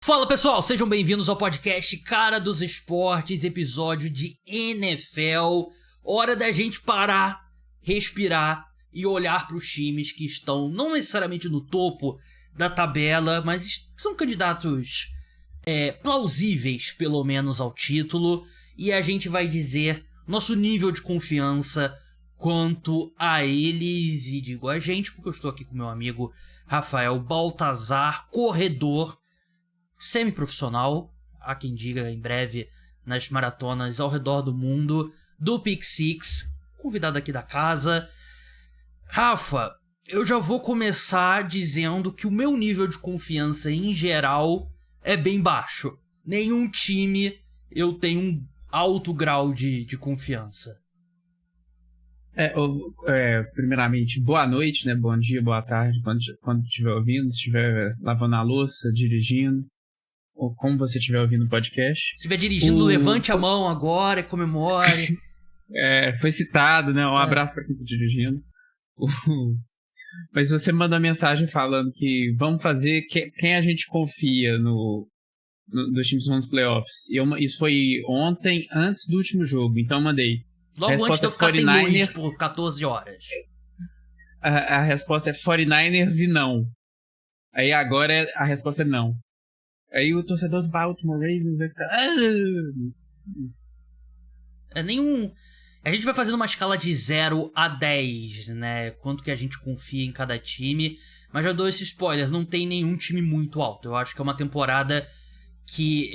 Fala pessoal, sejam bem-vindos ao podcast Cara dos Esportes, episódio de NFL. Hora da gente parar, respirar e olhar para os times que estão não necessariamente no topo da tabela, mas são candidatos plausíveis pelo menos ao título. E a gente vai dizer nosso nível de confiança quanto a eles. E digo a gente porque eu estou aqui com meu amigo Rafael Baltazar, corredor semi-profissional, há quem diga em breve nas maratonas ao redor do mundo, do Pick Six, convidado aqui da casa. Rafa, eu já vou começar dizendo que o meu nível de confiança em geral é bem baixo. Nenhum time eu tenho um alto grau de confiança. Primeiramente, boa noite, né? Bom dia, boa tarde, quando estiver ouvindo, se estiver lavando a louça, dirigindo, ou como você estiver ouvindo o podcast. Se estiver dirigindo, levante a mão agora e comemore. Foi citado, né? Um abraço para quem está dirigindo. Mas você manda uma mensagem falando que vamos fazer quem a gente confia dos times que vão nos playoffs. Isso foi ontem, antes do último jogo, então eu mandei. Logo antes de eu ficar sem luz por 14 horas. A resposta é 49ers e não. Aí agora a resposta é não. Aí o torcedor do Baltimore Ravens vai ficar... A gente vai fazendo uma escala de 0 a 10, né? Quanto que a gente confia em cada time. Mas já dou esse spoiler, não tem nenhum time muito alto. Eu acho que é uma temporada que...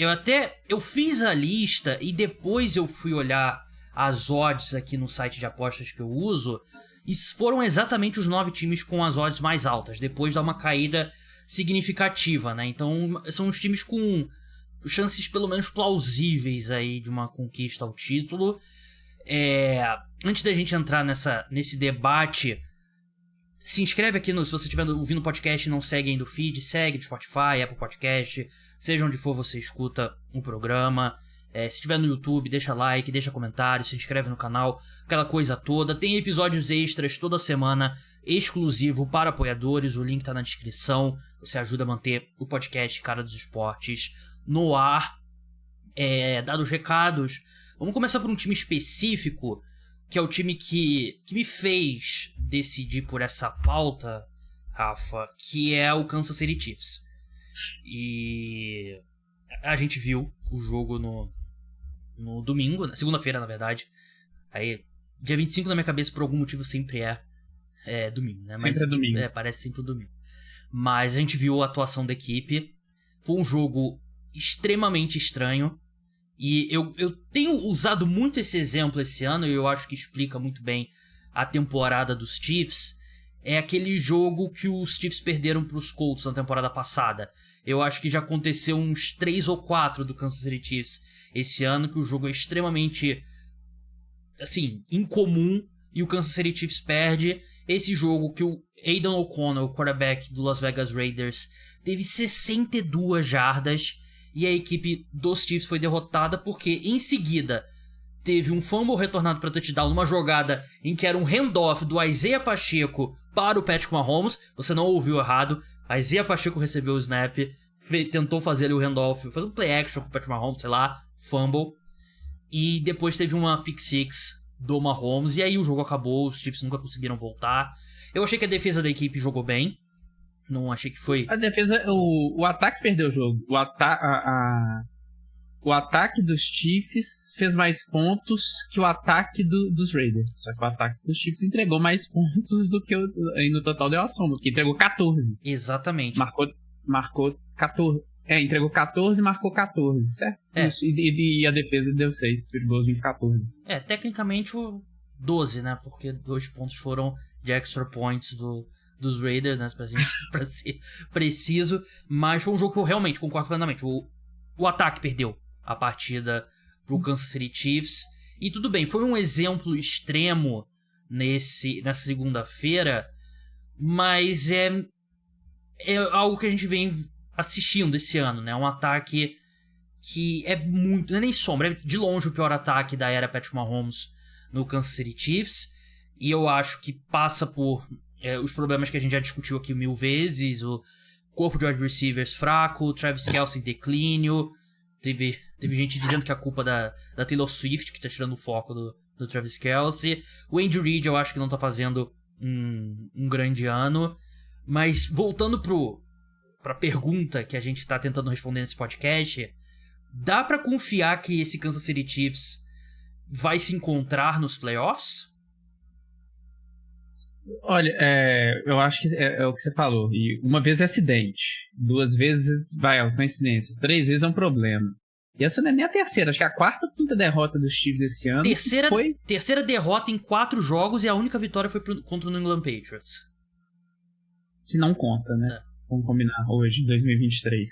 Eu fiz a lista e depois eu fui olhar as odds aqui no site de apostas que eu uso, e foram exatamente os 9 times com as odds mais altas, depois dá uma caída significativa, né? Então são os times com chances pelo menos plausíveis aí de uma conquista ao título. Antes da gente entrar nesse debate, se inscreve aqui se você estiver ouvindo o podcast e não segue ainda o feed, segue no Spotify, Apple Podcast, seja onde for você escuta o programa. Se estiver no YouTube, deixa like, deixa comentário, se inscreve no canal, aquela coisa toda. Tem episódios extras toda semana, exclusivo para apoiadores, o link tá na descrição. Você ajuda a manter o podcast Cara dos Esportes no ar. Dados os recados, vamos começar por um time específico, que é o time que me fez decidir por essa pauta, Rafa, que é o Kansas City Chiefs. E a gente viu o jogo no domingo, na segunda-feira, na verdade. Aí, dia 25 na minha cabeça, por algum motivo, sempre é domingo, né? Sempre é domingo. Parece sempre domingo. Mas a gente viu a atuação da equipe. Foi um jogo extremamente estranho. E eu tenho usado muito esse exemplo esse ano, e eu acho que explica muito bem a temporada dos Chiefs. É aquele jogo que os Chiefs perderam para os Colts na temporada passada. Eu acho que já aconteceu uns 3 ou 4 do Kansas City Chiefs esse ano, que o jogo é extremamente, assim, incomum, e o Kansas City Chiefs perde. Esse jogo que o Aidan O'Connell, o quarterback do Las Vegas Raiders, teve 62 jardas, e a equipe dos Chiefs foi derrotada porque, em seguida, teve um fumble retornado para touchdown numa jogada em que era um handoff do Isaiah Pacheco para o Patrick Mahomes. Você não ouviu errado. Isaiah Pacheco recebeu o snap, tentou fazer ali o handoff, fez um play action com o Patrick Mahomes, sei lá, fumble. E depois teve uma pick six do Mahomes, e aí o jogo acabou, os Chiefs nunca conseguiram voltar. Eu achei que a defesa da equipe jogou bem. Não achei que foi... A defesa, o ataque perdeu o jogo. O ataque dos Chiefs fez mais pontos que o ataque dos Raiders. Só que o ataque dos Chiefs entregou mais pontos do que aí no total deu a soma, porque entregou 14. Exatamente. Marcou 14. Entregou 14 e marcou 14, certo? Isso, e a defesa deu 6, perigoso em 14. Tecnicamente o 12, né? Porque 2 pontos foram de extra points dos Raiders, né? Pra ser preciso. Mas foi um jogo que eu realmente concordo plenamente. O ataque perdeu a partida pro Kansas City Chiefs. E tudo bem, foi um exemplo extremo nessa segunda-feira, mas é algo que a gente vem assistindo esse ano, né? Um ataque que é muito... Não é nem sombra, é de longe o pior ataque da era Patrick Mahomes no Kansas City Chiefs. E eu acho que passa por os problemas que a gente já discutiu aqui 1000 vezes, corpo de wide receivers fraco, Travis Kelce em declínio. Teve gente dizendo que é a culpa da Taylor Swift, que tá tirando o foco do Travis Kelce. O Andy Reid eu acho que não tá fazendo um grande ano. Mas voltando pra pergunta que a gente tá tentando responder nesse podcast, dá pra confiar que esse Kansas City Chiefs vai se encontrar nos playoffs? Olha, eu acho que é o que você falou. E uma vez é acidente, 2 vezes é coincidência, 3 vezes é um problema. E essa não é nem a terceira, acho que é a quarta ou quinta derrota dos Chiefs esse ano. Terceira derrota em 4 jogos e a única vitória foi contra o New England Patriots. Que não conta, né? Vamos combinar hoje, 2023.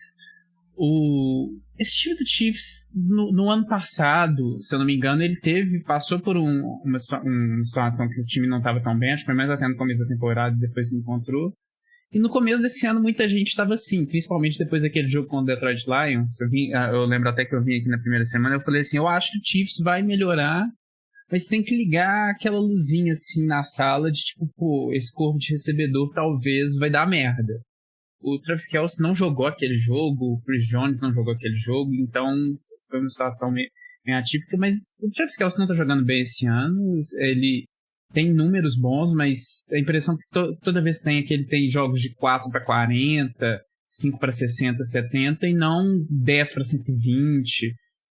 Esse time do Chiefs, no ano passado, se eu não me engano, ele passou por uma situação que o time não estava tão bem, acho que foi mais até no começo da temporada e depois se encontrou. E no começo desse ano muita gente estava assim, principalmente depois daquele jogo contra o Detroit Lions. Eu lembro até que eu vim aqui na primeira semana, eu falei assim, eu acho que o Chiefs vai melhorar, mas tem que ligar aquela luzinha assim na sala de tipo, pô, esse corpo de recebedor talvez vai dar merda. O Travis Kelce não jogou aquele jogo, o Chris Jones não jogou aquele jogo, então foi uma situação meio atípica, mas o Travis Kelce não tá jogando bem esse ano, ele tem números bons, mas a impressão que toda vez que ele tem jogos de 4 para 40, 5 para 60, 70, e não 10 para 120,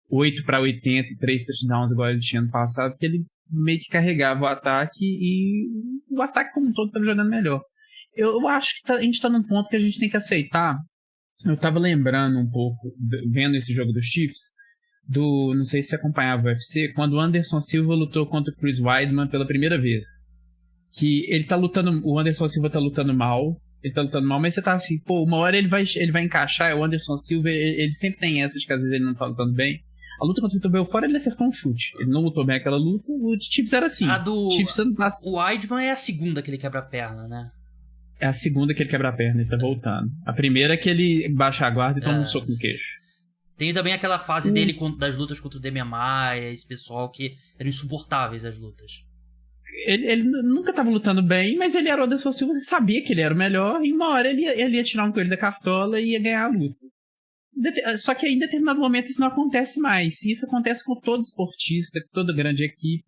8 para 80 e 3 touchdowns igual ele tinha no passado, que ele meio que carregava o ataque e o ataque como um todo estava jogando melhor. Eu acho que a gente está num ponto que a gente tem que aceitar. Eu estava lembrando um pouco, vendo esse jogo dos Chiefs, não sei se você acompanhava o UFC, quando o Anderson Silva lutou contra o Chris Weidman pela primeira vez. Que ele tá lutando, o Anderson Silva tá lutando mal, mas você tá assim, pô, uma hora ele vai encaixar, o Anderson Silva, ele sempre tem essa de que às vezes ele não tá lutando bem. A luta contra o Vitor Belfort, ele acertou um chute. Ele não lutou bem aquela luta, o Chiefs era assim. O Weidman é a segunda que ele quebra a perna, né? É a segunda que ele quebra a perna e tá voltando. A primeira é que ele baixa a guarda e toma um soco no queixo. Tem também aquela fase dele das lutas contra o Demian Maia, esse pessoal que eram insuportáveis as lutas. Ele nunca tava lutando bem, mas ele era o Anderson Silva, você sabia que ele era o melhor, e uma hora ele ia tirar um coelho da cartola e ia ganhar a luta. Só que em determinado momento isso não acontece mais. E isso acontece com todo esportista, com toda grande equipe.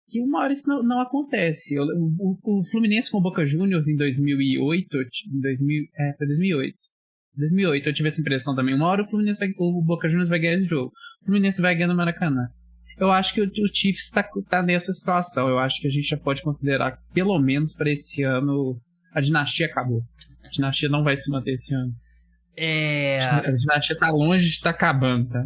Que uma hora isso não acontece. O Fluminense com o Boca Juniors em 2008, foi 2008. 2008 eu tive essa impressão também. Uma hora o Boca Juniors vai ganhar esse jogo. O Fluminense vai ganhar no Maracanã. Eu acho que o Chiefs tá nessa situação. Eu acho que a gente já pode considerar que, pelo menos para esse ano, a dinastia acabou. A dinastia não vai se manter esse ano. A dinastia tá longe de estar acabando, tá?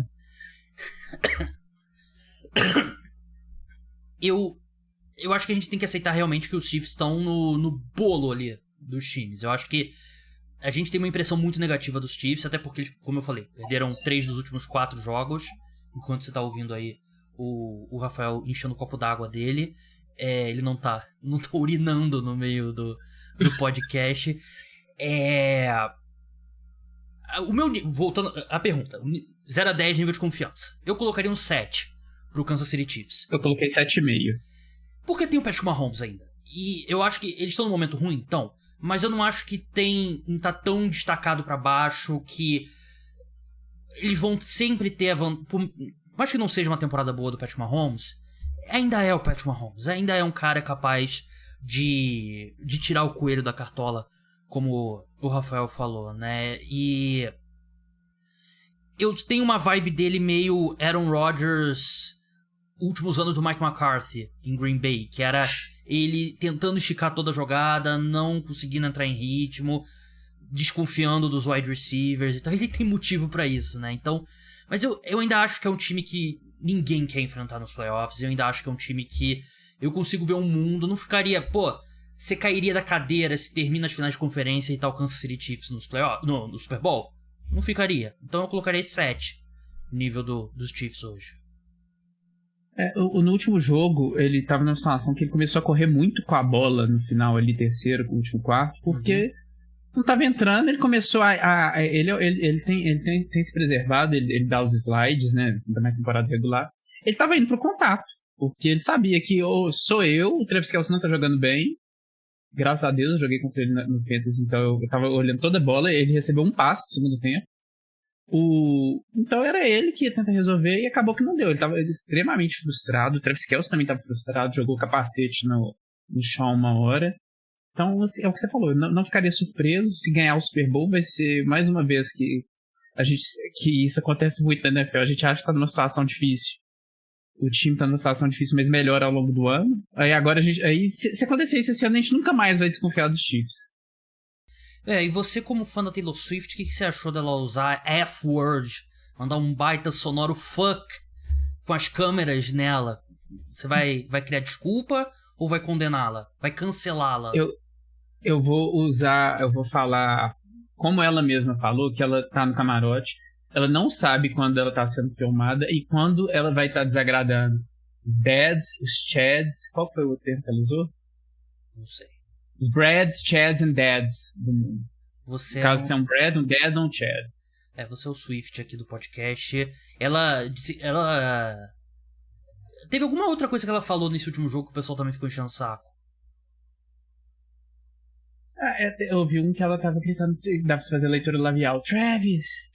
Eu acho que a gente tem que aceitar realmente que os Chiefs estão no bolo ali dos times. Eu acho que a gente tem uma impressão muito negativa dos Chiefs, até porque eles, como eu falei, perderam 3 dos últimos 4 jogos. Enquanto você tá ouvindo aí o Rafael enchendo o copo d'água dele, ele não tá urinando no meio do podcast. Voltando à pergunta, 0 a 10 nível de confiança. Eu colocaria um 7 pro Kansas City Chiefs. Eu coloquei 7,5. Porque tem o Patrick Mahomes ainda. E eu acho que eles estão num momento ruim, então. Mas eu não acho que não tá tão destacado pra baixo que eles vão sempre ter por mais que não seja uma temporada boa do Patrick Mahomes, ainda é o Patrick Mahomes. Ainda é um cara capaz de tirar o coelho da cartola, como o Rafael falou, né? E eu tenho uma vibe dele meio Aaron Rodgers, últimos anos do Mike McCarthy em Green Bay, que era ele tentando esticar toda a jogada, não conseguindo entrar em ritmo, desconfiando dos wide receivers e tal. Ele tem motivo pra isso, né? Então, mas eu ainda acho que é um time que ninguém quer enfrentar nos playoffs. Eu ainda acho que é um time que eu consigo ver um mundo. Não ficaria, você cairia da cadeira se termina as finais de conferência e tal Kansas City Chiefs nos playoffs, no Super Bowl. Não ficaria. Então eu colocaria 7 nível dos Chiefs hoje. No último jogo, ele tava numa situação que ele começou a correr muito com a bola no final ali, terceiro, último quarto, porque não tava entrando, ele começou ele tem se preservado, ele dá os slides, né, ainda mais temporada regular. Ele tava indo pro contato, porque ele sabia que sou eu, o Travis Kelce não tá jogando bem, Graças a Deus eu joguei contra ele no Fantasy, então eu tava olhando toda a bola, ele recebeu um passe no segundo tempo. Então era ele que ia tentar resolver e acabou que não deu. Ele tava extremamente frustrado. O Travis Kelce também tava frustrado, jogou o capacete no chão uma hora. Então, assim, é o que você falou, não ficaria surpreso. Se ganhar o Super Bowl, vai ser mais uma vez que isso acontece muito na NFL. A gente acha que tá numa situação difícil. O time tá numa situação difícil, mas melhora ao longo do ano. Aí agora se acontecer isso esse ano, a gente nunca mais vai desconfiar dos Chiefs. E você como fã da Taylor Swift, o que você achou dela usar F-word, mandar um baita sonoro fuck com as câmeras nela? Você vai criar desculpa ou vai condená-la? Vai cancelá-la? Eu vou falar como ela mesma falou, que ela tá no camarote. Ela não sabe quando ela tá sendo filmada e quando ela vai estar desagradando os dads, os chads. Qual foi o termo que ela usou? Não sei. Os Brads, Chads e Dads do mundo. Você é um Brad, um Dad ou um Chad. Você é o Swift aqui do podcast. Ela teve alguma outra coisa que ela falou nesse último jogo que o pessoal também ficou enchendo o saco? Eu vi um que ela tava gritando, dá pra fazer a leitura labial. Travis,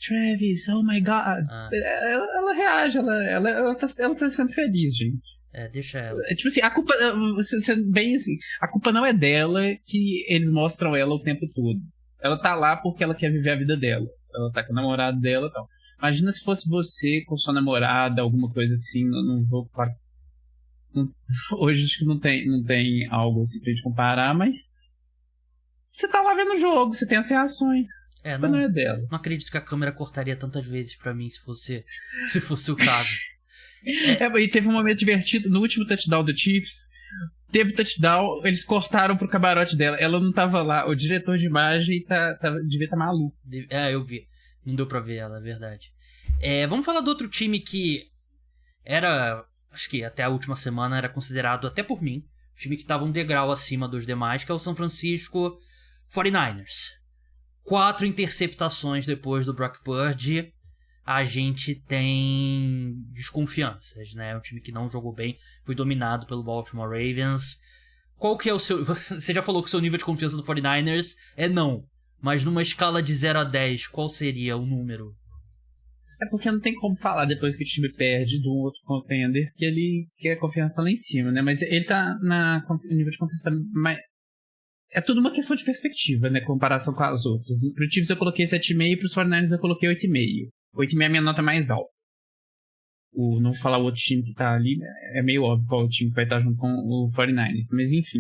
oh my God. Ela reage, ela tá sendo feliz, gente. Deixa ela. Tipo assim, a culpa, bem assim, a culpa não é dela que eles mostram ela o tempo todo. Ela tá lá porque ela quer viver a vida dela. Ela tá com o namorado dela e tal. Imagina se fosse você com sua namorada, alguma coisa assim, num jogo. Hoje acho que não tem algo assim pra gente comparar, mas você tá lá vendo o jogo, você tem as reações. Não é dela. Não acredito que a câmera cortaria tantas vezes pra mim se fosse o caso. E teve um momento divertido no último touchdown do Chiefs. Teve touchdown, eles cortaram pro camarote dela. Ela não tava lá. O diretor de imagem devia estar maluco. Eu vi. Não deu pra ver ela, é verdade. Vamos falar do outro time que era, acho que até a última semana era considerado, até por mim, o time que tava um degrau acima dos demais, que é o San Francisco 49ers. 4 interceptações depois do Brock Purdy. A gente tem desconfianças, né? É um time que não jogou bem, foi dominado pelo Baltimore Ravens. Qual que é o seu... Você já falou que o seu nível de confiança do 49ers é não. Mas numa escala de 0 a 10, qual seria o número? É porque não tem como falar depois que o time perde de um outro contender que ele quer confiança lá em cima, né? Mas ele tá no nível de confiança mais... É tudo uma questão de perspectiva, né? Comparação com as outras. Pro Chiefs eu coloquei 7,5 e pros 49ers eu coloquei 8,5. 8,5 é a minha nota mais alta. Não falar o outro time que tá ali, é meio óbvio qual o time que vai estar junto com o 49ers. Mas enfim.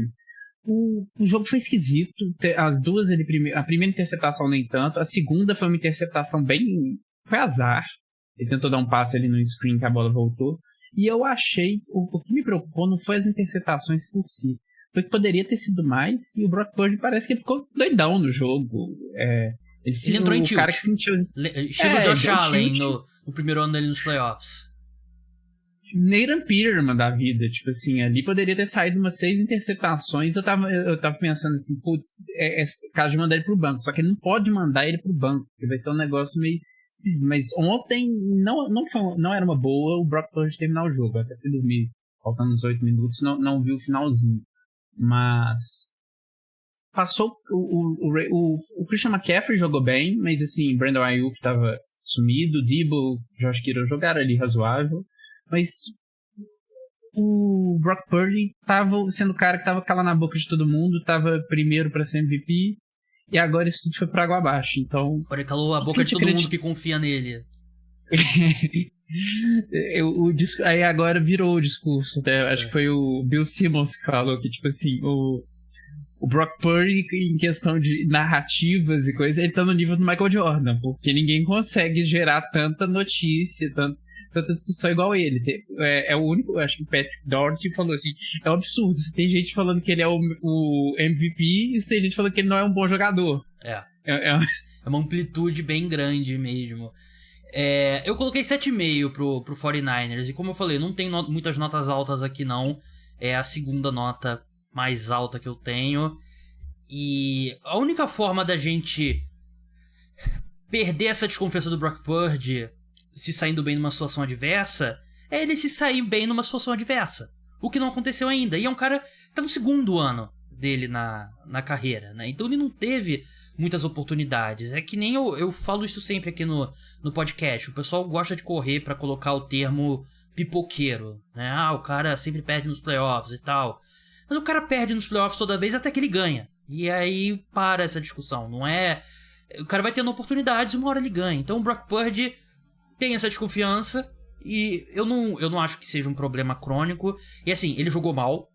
O jogo foi esquisito. As duas, a primeira interceptação nem tanto. A segunda foi uma interceptação bem... Foi azar. Ele tentou dar um passe ali no screen que a bola voltou. E eu achei... O que me preocupou não foi as interceptações por si. Foi que poderia ter sido mais. E o Brock Purdy parece que ele ficou doidão no jogo. Ele entrou em tilt. Cara que sentiu... Chegou o Josh Allen no primeiro ano dele nos playoffs. Nathan Peterman da vida, tipo assim, ali poderia ter saído umas 6 interceptações. Eu tava pensando assim, putz, caso de mandar ele pro banco. Só que ele não pode mandar ele pro banco, porque vai ser um negócio meio esquisito. Mas ontem não era uma boa o Brock Purdy terminar o jogo. Eu até fui dormir faltando uns 8 minutos, não vi o finalzinho. Mas passou o Christian McCaffrey jogou bem, mas assim, Brandon Ayuk tava sumido, Debo, Josh Kittle jogaram ali razoável, mas o Brock Purdy tava sendo o cara que tava calando a boca de todo mundo, tava primeiro pra ser MVP, e agora isso tudo foi pra água abaixo, então... Ele calou a boca de todo mundo que confia nele. Aí agora virou o discurso, né? Acho que foi o Bill Simmons que falou que, tipo assim, o Brock Purdy, em questão de narrativas e coisas, ele tá no nível do Michael Jordan, porque ninguém consegue gerar tanta notícia, tanta discussão igual ele. É o único, acho que o Patrick Doherty falou assim, é um absurdo, você tem gente falando que ele é o MVP e você tem gente falando que ele não é um bom jogador. É uma amplitude bem grande mesmo. Eu coloquei 7,5 pro 49ers, e como eu falei, não tem muitas notas altas aqui não, é a segunda nota mais alta que eu tenho, e a única forma da gente perder essa desconfiança do Brock Purdy se saindo bem numa situação adversa é ele se sair bem numa situação adversa, o que não aconteceu ainda, e é um cara que tá no segundo ano dele na carreira, né? Então ele não teve muitas oportunidades. É que nem eu falo isso sempre aqui no podcast. O pessoal gosta de correr pra colocar o termo pipoqueiro, né? O cara sempre perde nos playoffs e tal. Mas o cara perde nos playoffs toda vez até que ele ganha. E aí para essa discussão. Não é... O cara vai tendo oportunidades e uma hora ele ganha. Então o Brock Purdy tem essa desconfiança e eu não acho que seja um problema crônico. E assim, ele jogou mal.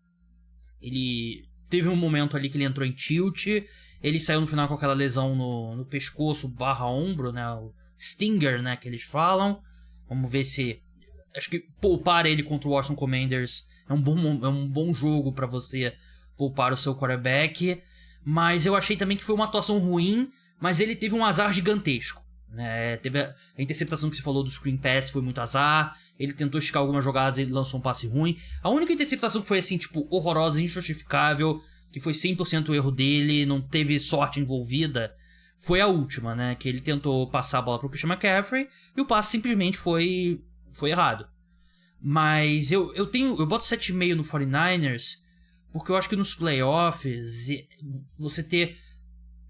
Ele teve um momento ali que ele entrou em tilt. Ele saiu no final com aquela lesão no pescoço / ombro, né? O stinger, né? Que eles falam. Vamos ver se... Acho que poupar ele contra o Washington Commanders é um bom jogo pra você poupar o seu quarterback. Mas eu achei também que foi uma atuação ruim, mas ele teve um azar gigantesco, né? Teve a interceptação que você falou do screen pass, foi muito azar. Ele tentou esticar algumas jogadas e lançou um passe ruim. A única interceptação que foi assim, tipo, horrorosa, injustificável, que foi 100% erro dele, não teve sorte envolvida, foi a última, né? Que ele tentou passar a bola pro Christian McCaffrey e o passe simplesmente foi errado. Mas eu boto 7,5 no 49ers porque eu acho que nos playoffs você ter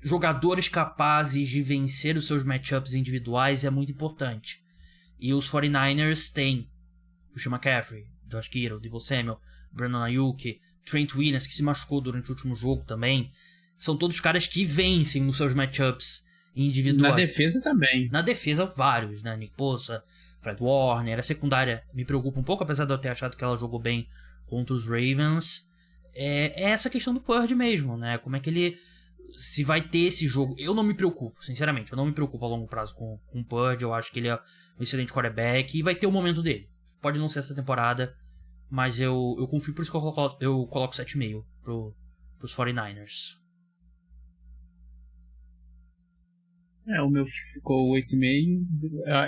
jogadores capazes de vencer os seus matchups individuais é muito importante. E os 49ers têm Christian McCaffrey, Josh Kittle, Deebo Samuel, Brandon Ayuk, Trent Williams, que se machucou durante o último jogo também. São todos caras que vencem nos seus matchups individuais. Na defesa também. Na defesa, vários, né? Nick Bosa, Fred Warner. A secundária me preocupa um pouco, apesar de eu ter achado que ela jogou bem contra os Ravens. É essa questão do Purdy mesmo, né? Como é que ele... Se vai ter esse jogo... Eu não me preocupo, sinceramente. Eu não me preocupo a longo prazo com o Purdy. Eu acho que ele é um excelente quarterback e vai ter o momento dele. Pode não ser essa temporada, mas eu confio, por isso que eu coloco 7,5 pros 49ers. O meu ficou 8,5.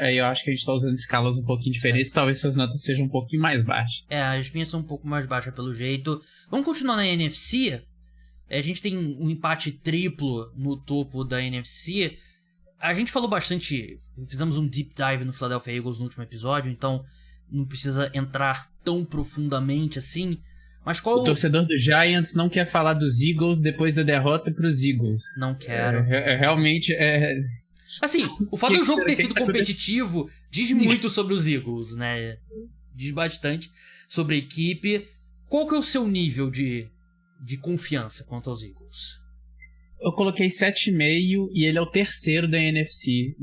Aí eu acho que a gente tá usando escalas um pouquinho diferentes. Talvez essas notas sejam um pouquinho mais baixas. As minhas são um pouco mais baixas pelo jeito. Vamos continuar na NFC. A gente tem um empate triplo no topo da NFC. A gente falou bastante... Fizemos um deep dive no Philadelphia Eagles no último episódio, então não precisa entrar tão profundamente assim. Mas qual... O torcedor do Giants não quer falar dos Eagles depois da derrota pros Eagles. Não quero. Realmente é... Assim, o fato do jogo ter sido competitivo diz muito sobre os Eagles, né? Diz bastante sobre a equipe. Qual que é o seu nível de confiança quanto aos Eagles? Eu coloquei 7,5 e ele é o terceiro da NFC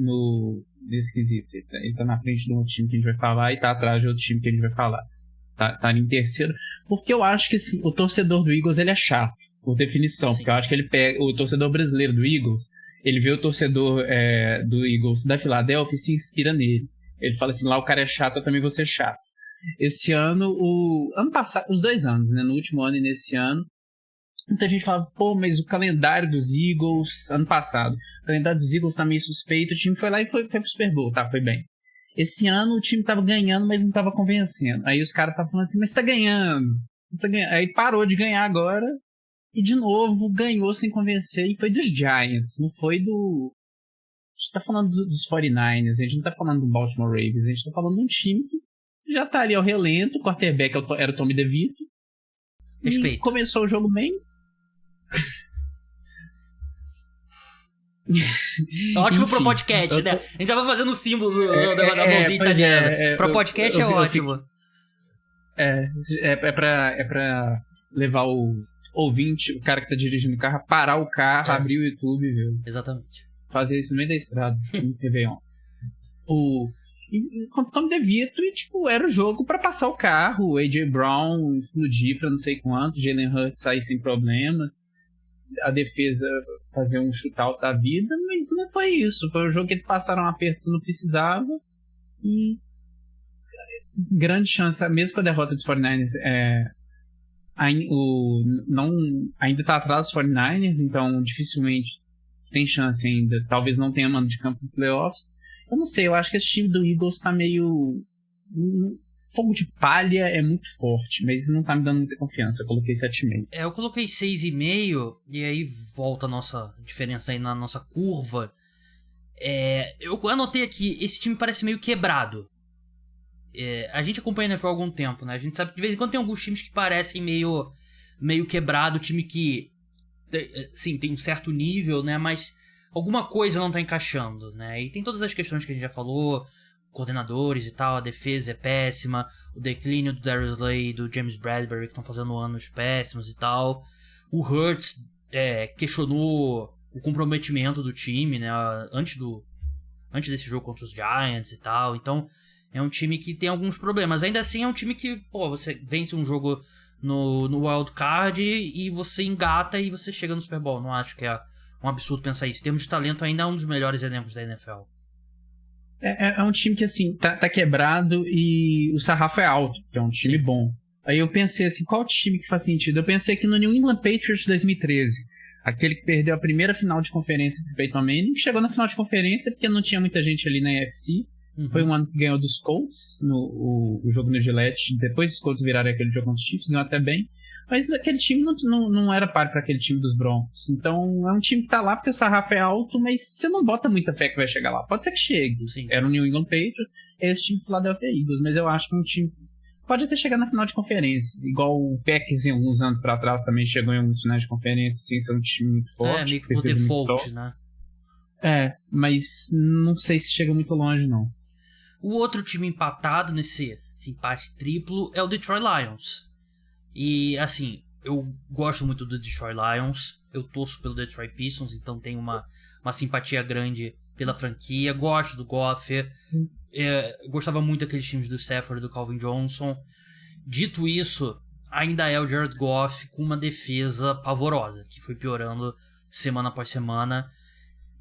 nesse quesito. Ele tá na frente de um time que a gente vai falar e tá atrás de outro time que a gente vai falar. Tá em terceiro. Porque eu acho que assim, o torcedor do Eagles ele é chato, por definição. Sim. Porque eu acho que ele pega o torcedor brasileiro do Eagles, ele vê o torcedor do Eagles da Filadélfia e se inspira nele. Ele fala assim, lá o cara é chato, eu também vou ser chato. Esse ano, ano passado, os 2 anos, né? No último ano e nesse ano, muita gente falava, pô, mas o calendário dos Eagles, ano passado, o calendário dos Eagles tá meio suspeito, o time foi lá e foi pro Super Bowl, tá? Foi bem. Esse ano o time tava ganhando, mas não tava convencendo. Aí os caras estavam falando assim, mas tá ganhando. Aí parou de ganhar agora e de novo ganhou sem convencer e foi dos Giants, não foi do... A gente tá falando dos 49ers, a gente não tá falando do Baltimore Ravens, a gente tá falando de um time que já tá ali ao relento, o quarterback era o Tommy DeVito. Respeito. E começou o jogo bem... Ótimo. Enfim, pro podcast, né? A gente tava fazendo o símbolo da mãozinha italiana. Pro podcast ótimo. É pra levar o ouvinte, o cara que tá dirigindo o carro, parar o carro, abrir o YouTube, viu? Exatamente. Fazer isso no meio da estrada, em Réveillon. Com o Tom DeVito, e tipo, era o jogo pra passar o carro, o A.J. Brown explodir pra não sei quanto, Jalen Hurts sair sem problemas, a defesa fazer um shootout da vida, mas não foi isso. Foi o jogo que eles passaram um aperto que não precisava e grande chance, mesmo com a derrota dos 49ers, ainda tá atrás dos 49ers, então dificilmente tem chance ainda. Talvez não tenha mano de campo dos playoffs. Eu não sei, eu acho que esse time do Eagles tá meio... Fogo de palha é muito forte, mas não tá me dando muita confiança. Eu coloquei 7,5. Eu coloquei 6,5 e aí volta a nossa diferença aí na nossa curva. Eu anotei aqui, esse time parece meio quebrado. A gente acompanha a NFL há algum tempo, né? A gente sabe que de vez em quando tem alguns times que parecem meio quebrado, time que sim, tem um certo nível, né? Mas alguma coisa não tá encaixando, né? E tem todas as questões que a gente já falou, coordenadores e tal, a defesa é péssima, o declínio do Darius Slay e do James Bradbury, que estão fazendo anos péssimos e tal. O Hurts questionou o comprometimento do time, né? Antes desse jogo contra os Giants e tal. Então, é um time que tem alguns problemas. Ainda assim, é um time que, você vence um jogo no Wild Card e você engata e você chega no Super Bowl. Não acho que é um absurdo pensar isso. Em termos de talento, ainda é um dos melhores elencos da NFL. É um time que, assim, tá quebrado e o sarrafo é alto, que é um time bom. Aí eu pensei assim, qual time que faz sentido? Eu pensei aqui no New England Patriots de 2013. Aquele que perdeu a primeira final de conferência pro Peyton Manning, que chegou na final de conferência porque não tinha muita gente ali na AFC. Foi um ano que ganhou dos Colts, o jogo no Gillette. Depois os Colts viraram aquele jogo contra os Chiefs, ganhou até bem. Mas aquele time não era par para aquele time dos Broncos. Então é um time que tá lá porque o sarrafo é alto, mas você não bota muita fé que vai chegar lá. Pode ser que chegue. Sim. Era o New England Patriots, é esse time do Philadelphia Eagles. Mas eu acho que é um time pode até chegar na final de conferência. Igual o Packers em alguns anos pra trás também chegou em alguns finais de conferência sem ser um time muito forte. Meio que por default, né? Mas não sei se chega muito longe, não. O outro time empatado nesse empate triplo é o Detroit Lions. E, assim, eu gosto muito do Detroit Lions. Eu torço pelo Detroit Pistons, então tenho uma simpatia grande pela franquia. Gosto do Goff. Gostava muito daqueles times do Stafford e do Calvin Johnson. Dito isso, ainda é o Jared Goff com uma defesa pavorosa, que foi piorando semana após semana.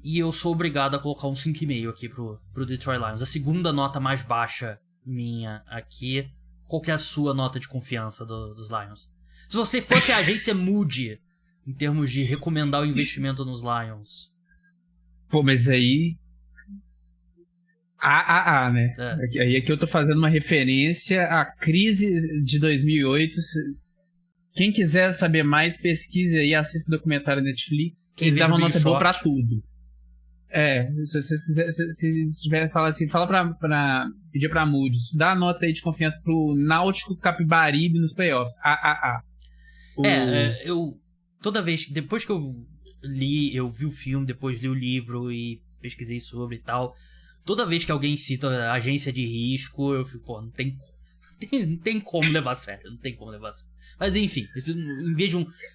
E eu sou obrigado a colocar um 5,5 aqui pro Detroit Lions. A segunda nota mais baixa minha aqui. Qual que é a sua nota de confiança dos Lions? Se você fosse a agência Moody, em termos de recomendar o investimento nos Lions. Pô, mas aí... né? Aí é que eu tô fazendo uma referência à crise de 2008. Quem quiser saber mais, pesquise aí, assista o documentário Netflix. Eles davam nota boa pra tudo. Se vocês quiserem, se tiver falar assim, fala pra pedir pra Moody, dá a nota aí de confiança pro Náutico Capibaribe nos playoffs. Eu toda vez, depois que eu vi o filme, depois li o livro e pesquisei sobre e tal, toda vez que alguém cita a agência de risco, eu fico, não tem como levar a sério, não tem como levar a sério. Mas enfim,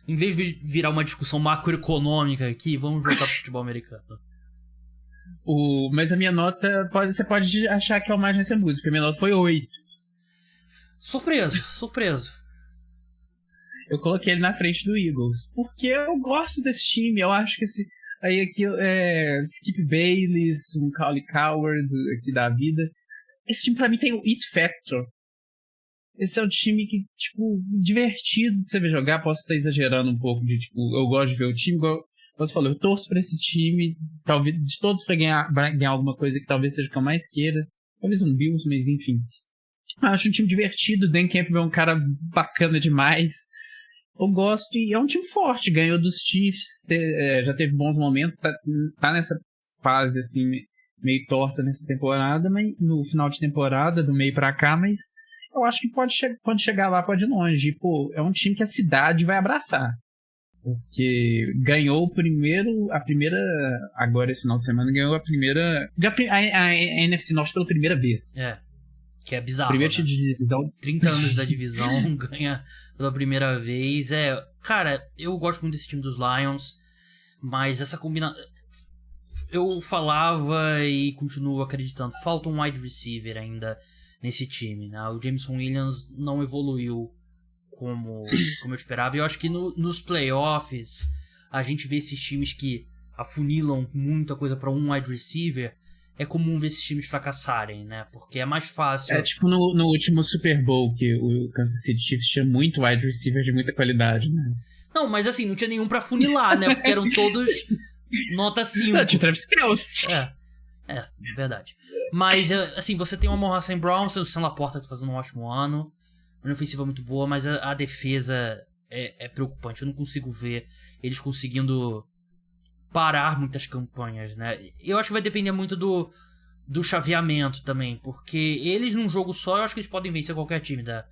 em vez de virar uma discussão macroeconômica aqui, vamos voltar pro futebol americano. Mas a minha nota, você pode achar que é uma agência música, porque a minha nota foi 8. Surpreso. Eu coloquei ele na frente do Eagles, porque eu gosto desse time, eu acho que aqui Skip Bayless, um Colin Coward aqui da vida. Esse time pra mim tem o It Factor. Esse é um time que, divertido de você ver jogar. Posso estar exagerando um pouco eu gosto de ver o time, como você falou, eu torço pra esse time, talvez, de todos pra ganhar alguma coisa que talvez seja o que eu mais queira. Talvez um Bills, mas enfim. Eu acho um time divertido, o Dan Campbell é um cara bacana demais. Eu gosto e é um time forte, ganhou dos Chiefs, já teve bons momentos, tá nessa fase assim, meio torta nessa temporada, mas no final de temporada, do meio pra cá, mas eu acho que pode chegar lá, pode ir longe. E, é um time que a cidade vai abraçar. Porque ganhou a primeira, agora esse final de semana, ganhou a NFC Norte pela primeira vez. Que é bizarro, primeiro né? de divisão. 30 anos da divisão, ganha pela primeira vez. Cara, eu gosto muito desse time dos Lions, mas essa combinação... Eu falava e continuo acreditando, falta um wide receiver ainda nesse time, né? O Jameson Williams não evoluiu como eu esperava. E eu acho que nos playoffs a gente vê esses times que afunilam muita coisa pra um wide receiver. É comum ver esses times fracassarem, né? Porque é mais fácil. Tipo no último Super Bowl, que o Kansas City Chiefs tinha muito wide receiver de muita qualidade, né? Não, mas assim, não tinha nenhum pra afunilar, né? Porque eram todos nota 5. Não, tinha Travis Kelce. Verdade. Mas, assim, você tem o Amon-Ra St. Brown, o Sam Laporta tá fazendo um ótimo ano. A ofensiva é muito boa, mas a defesa é preocupante. Eu não consigo ver eles conseguindo parar muitas campanhas, né? Eu acho que vai depender muito do chaveamento também, porque eles num jogo só, eu acho que eles podem vencer qualquer time da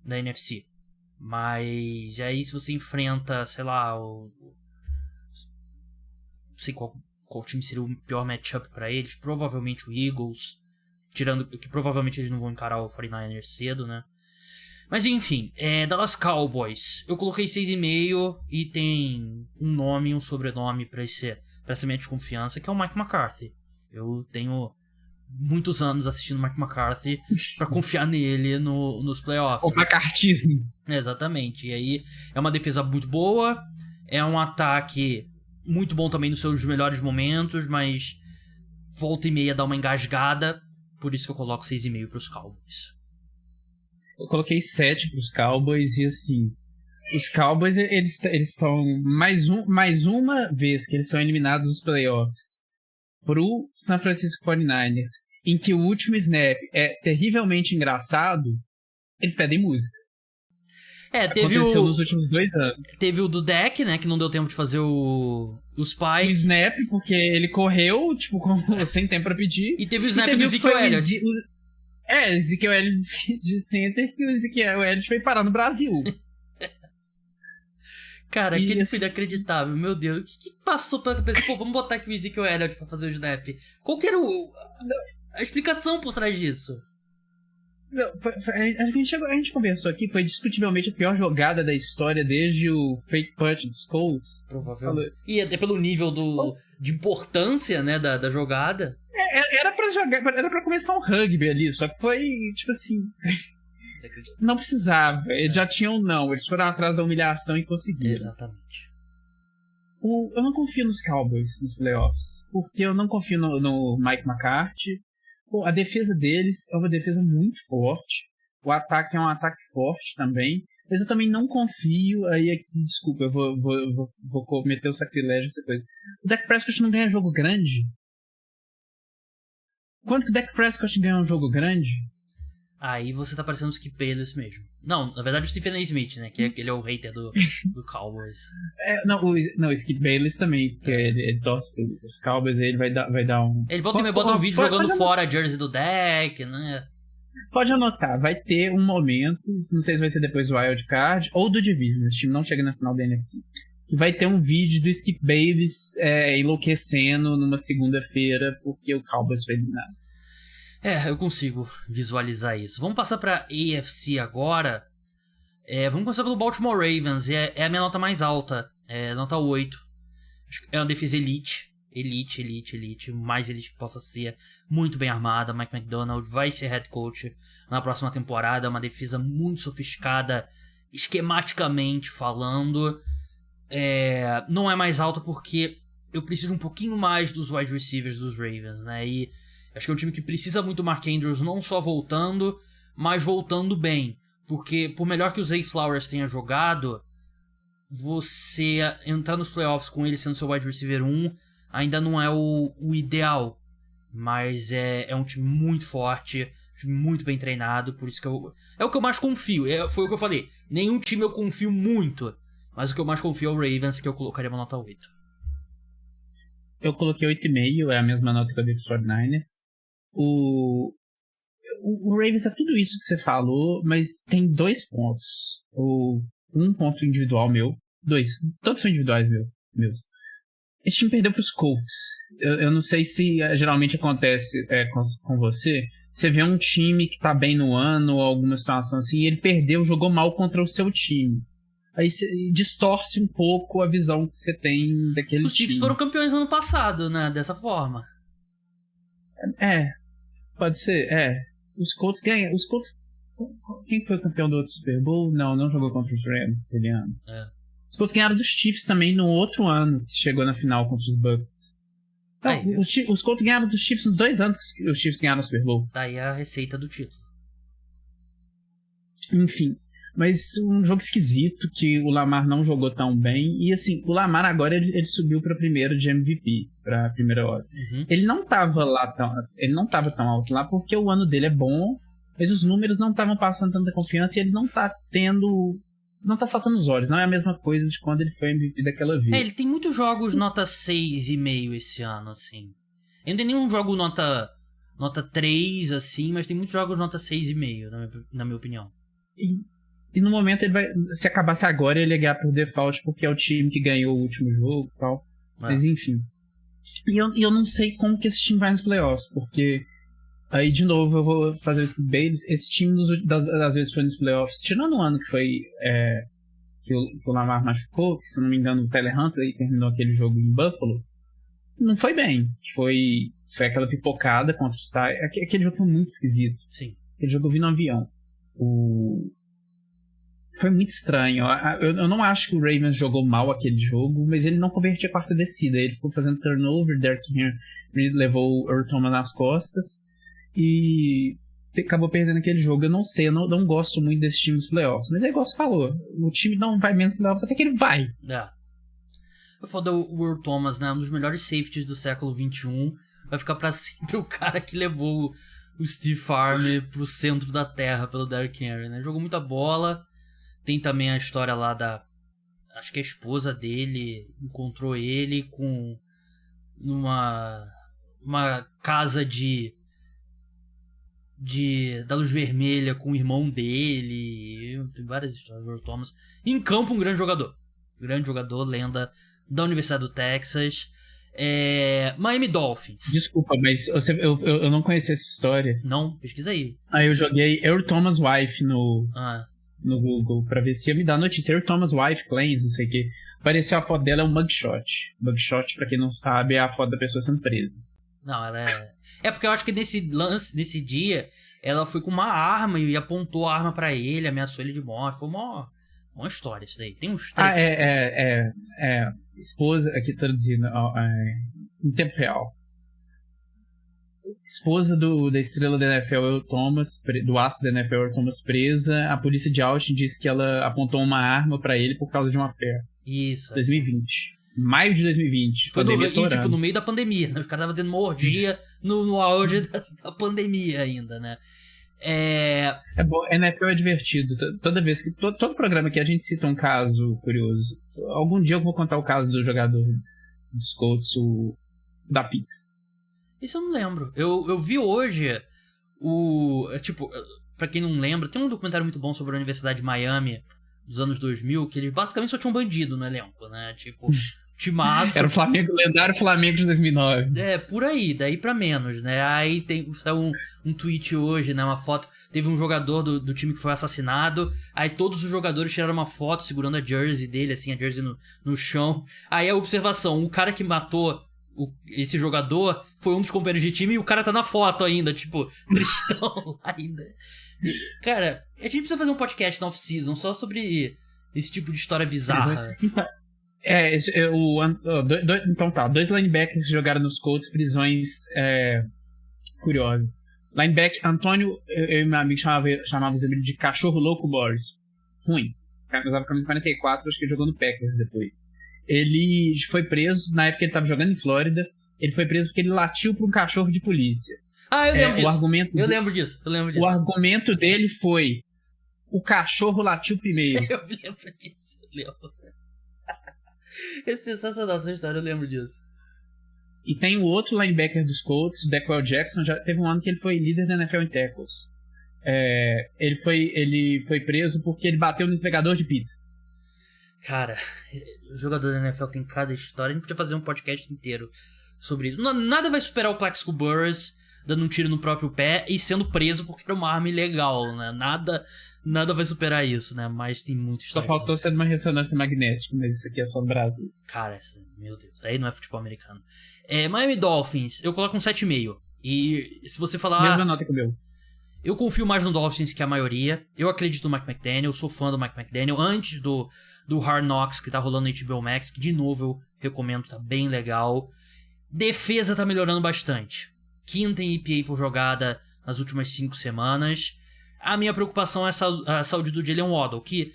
NFC. Mas aí se você enfrenta, sei lá, sei qual time seria o pior matchup pra eles. Provavelmente o Eagles. Tirando que provavelmente eles não vão encarar o 49ers cedo, né? Mas enfim, Dallas Cowboys. Eu coloquei 6,5 e tem um nome e um sobrenome pra essa minha desconfiança, que é o Mike McCarthy. Eu tenho muitos anos assistindo Mike McCarthy pra confiar nele nos playoffs. O McCarthyismo. Exatamente. E aí é uma defesa muito boa, é um ataque muito bom também nos seus melhores momentos, mas volta e meia dá uma engasgada, por isso que eu coloco 6,5 pros Cowboys. Eu coloquei 7 pros Cowboys e assim, os Cowboys eles estão mais uma vez que eles são eliminados dos playoffs pro San Francisco 49ers, em que o último snap é terrivelmente engraçado, eles pedem música. Aconteceu nos últimos 2 anos. Teve o do Dak, né, que não deu tempo de fazer o spike. O snap, porque ele correu, tipo, sem tempo pra pedir. E teve o snap do Ezekiel Elliott. Ezekiel Elliott de center, que o Ezekiel Elliott foi parar no Brasil. Cara, aquele foi inacreditável, meu Deus. O que passou pela cabeça? Pô, vamos botar aqui o Ezekiel Elliott pra fazer o snap. Qual que era a explicação por trás disso? A gente conversou aqui, foi discutivelmente a pior jogada da história desde o fake punch dos Colts. Provavelmente. E até pelo nível de importância, né, da jogada. Era pra jogar, era pra começar um rugby ali, só que foi, tipo assim... Não precisava, eles já tinham não, eles foram atrás da humilhação e conseguiram. Exatamente. Eu não confio nos Cowboys nos playoffs, porque eu não confio no Mike McCarthy. Pô, a defesa deles é uma defesa muito forte, o ataque é um ataque forte também, mas eu também não confio, aí aqui, desculpa, eu vou cometer o sacrilégio essa coisa. O Dak Prescott não ganha jogo grande? Quando que o Dak Prescott ganha um jogo grande? Aí você tá parecendo o Skip Bayless mesmo. Não, na verdade o Stephen A. Smith, né? Que ele é o hater do Cowboys. Não, o Skip Bayless também, porque ele torce pelos Cowboys, aí ele vai dar um... Ele volta e me bota um vídeo jogando fora a jersey do deck, né? Pode anotar, vai ter um momento, não sei se vai ser depois do Wild Card ou do Division, esse time não chega na final da NFC, que vai ter um vídeo do Skip Bayless enlouquecendo numa segunda-feira porque o Cowboys foi eliminado. Eu consigo visualizar isso. Vamos passar pra AFC agora. Vamos começar pelo Baltimore Ravens. É a minha nota mais alta. Nota 8. É uma defesa elite. Elite. Mais elite que possa ser. Muito bem armada. Mike McDonald vai ser head coach na próxima temporada. É uma defesa muito sofisticada, esquematicamente falando. Não é mais alto porque eu preciso um pouquinho mais dos wide receivers dos Ravens, né? E acho que é um time que precisa muito do Mark Andrews não só voltando, mas voltando bem. Porque por melhor que o Zay Flowers tenha jogado, você entrar nos playoffs com ele sendo seu wide receiver 1 ainda não é o ideal. Mas é um time muito forte, um time muito bem treinado, por isso que é o que eu mais confio. Foi o que eu falei, nenhum time eu confio muito, mas o que eu mais confio é o Ravens, que eu colocaria uma nota 8. Eu coloquei 8,5, é a mesma nota que eu dei para os 49ers. O Ravens é tudo isso que você falou, mas tem 2 pontos. Um ponto individual meu. 2. Todos são individuais meus. Esse time perdeu pros Colts. Eu não sei se geralmente acontece com você. Você vê um time que tá bem no ano ou alguma situação assim, e ele perdeu, jogou mal contra o seu time. Aí você distorce um pouco a visão que você tem daquele time. Os Chiefs foram campeões ano passado, né? Dessa forma. Pode ser, Os Colts ganham. Os Colts. Quem foi o campeão do outro Super Bowl? Não jogou contra os Rams aquele ano. Os Colts ganharam dos Chiefs também no outro ano, que chegou na final contra os Bucks. Os Colts ganharam dos Chiefs nos 2 anos que os Chiefs ganharam o Super Bowl. Tá aí a receita do título. Enfim. Mas um jogo esquisito, que o Lamar não jogou tão bem. E assim, o Lamar agora ele subiu para primeiro de MVP, pra primeira hora. Uhum. Ele não tava tão alto lá porque o ano dele é bom, mas os números não estavam passando tanta confiança e ele não tá saltando os olhos. Não é a mesma coisa de quando ele foi MVP daquela vez. Ele tem muitos jogos nota 6,5 esse ano, assim. Ele não tem nenhum jogo nota 3, assim, mas tem muitos jogos nota 6,5, na minha opinião. E no momento ele vai. Se acabasse agora, ele ia ganhar por default, porque é o time que ganhou o último jogo e tal. Mas enfim. E eu não sei como que esse time vai nos playoffs, porque aí, de novo, eu vou fazer o Skip Bayless. Esse time, das vezes, foi nos playoffs, tirando o ano que foi que o Lamar machucou, que, se não me engano, o Tyler Huntley terminou aquele jogo em Buffalo, não foi bem. Foi aquela pipocada contra os Tigers. Aquele jogo foi muito esquisito. Sim. Aquele jogo eu vi no avião. Foi muito estranho. Eu não acho que o Ravens jogou mal aquele jogo, mas ele não convertia a quarta descida. Ele ficou fazendo turnover, Derrick Henry levou o Earl Thomas nas costas e acabou perdendo aquele jogo. Eu não sei, eu não gosto muito desse time nos playoffs. Mas é igual você falou, o time não vai menos nos playoffs até que ele vai. Eu falo do Earl Thomas, né? Um dos melhores safeties do século XXI. Vai ficar pra sempre o cara que levou o Steve Farmer pro centro da terra pelo Derrick Henry, né? Jogou muita bola. Tem também a história lá acho que a esposa dele encontrou ele numa casa da Luz Vermelha com o irmão dele. Tem várias histórias do Earl Thomas. Em campo, um grande jogador. Lenda da Universidade do Texas. Miami Dolphins. Desculpa, mas eu não conhecia essa história. Não? Pesquisa aí. Aí eu joguei Earl Thomas Wife no Google pra ver se ia me dar notícia. Earl Thomas Wife, Claims, não sei o que. Apareceu a foto dela, é um mugshot. Mugshot, pra quem não sabe, é a foto da pessoa sendo presa. Não, ela é porque eu acho que nesse dia, ela foi com uma arma e apontou a arma pra ele, ameaçou ele de morte. Foi uma história isso daí. Tem uns três. Esposa, aqui traduzindo, em tempo real. Esposa da estrela da NFL, Earl Thomas, do astro da NFL, Earl Thomas, presa. A polícia de Austin disse que ela apontou uma arma pra ele por causa de uma fé. Isso. 2020. Maio de 2020. Foi no meio da pandemia, né? O cara tava tendo uma orgia no auge da pandemia ainda, né? É bom, NFL é divertido. Toda vez que. Todo programa que a gente cita um caso curioso. Algum dia eu vou contar o caso do jogador dos Colts, da pizza. Isso eu não lembro. Eu vi hoje pra quem não lembra, tem um documentário muito bom sobre a Universidade de Miami dos anos 2000, que eles basicamente só tinham um bandido no elenco, né? Tipo, timaço. Era o lendário Flamengo de 2009. Por aí, daí pra menos, né? Aí tem um tweet hoje, né? Uma foto. Teve um jogador do time que foi assassinado. Aí todos os jogadores tiraram uma foto segurando a jersey dele, assim, a jersey no chão. Aí a observação: o cara que matou esse jogador foi um dos companheiros de time e o cara tá na foto ainda, tipo, tristão lá ainda. Cara, a gente precisa fazer um podcast na off-season só sobre esse tipo de história bizarra. Então, dois linebackers jogaram nos Colts, prisões curiosas. Linebacker Antônio, eu e meu amigo chamávamos ele de cachorro louco Boris. Ruim. Usava camisa 44, acho que ele jogou no Packers depois. Ele foi preso, na época ele estava jogando em Flórida, ele foi preso porque ele latiu para um cachorro de polícia. Eu lembro disso. O argumento dele foi: o cachorro latiu primeiro. Eu lembro disso. É sensacional essa história, eu lembro disso. E tem o outro linebacker dos Colts, o Dequel Jackson, já teve um ano que ele foi líder da NFL em tackles. Ele foi preso porque ele bateu no entregador de pizza. Cara, o jogador da NFL tem cada história. A gente podia fazer um podcast inteiro sobre isso. Nada vai superar o Plaxico Burress dando um tiro no próprio pé e sendo preso porque era uma arma ilegal, né? Nada vai superar isso, né? Mas tem muita história. Só faltou ser uma ressonância magnética, mas isso aqui é só no Brasil. Cara, meu Deus, aí não é futebol americano. Miami Dolphins, eu coloco um 7,5. E se você falar... Mesma nota que o meu. Eu confio mais no Dolphins que a maioria. Eu acredito no Mike McDaniel, sou fã do Mike McDaniel. Antes do Hard Knocks, que tá rolando no HBO Max, que de novo eu recomendo, tá bem legal. Defesa tá melhorando bastante. 5ª em EPA por jogada nas últimas 5 semanas. A minha preocupação é a saúde do Jalen Waddle, que,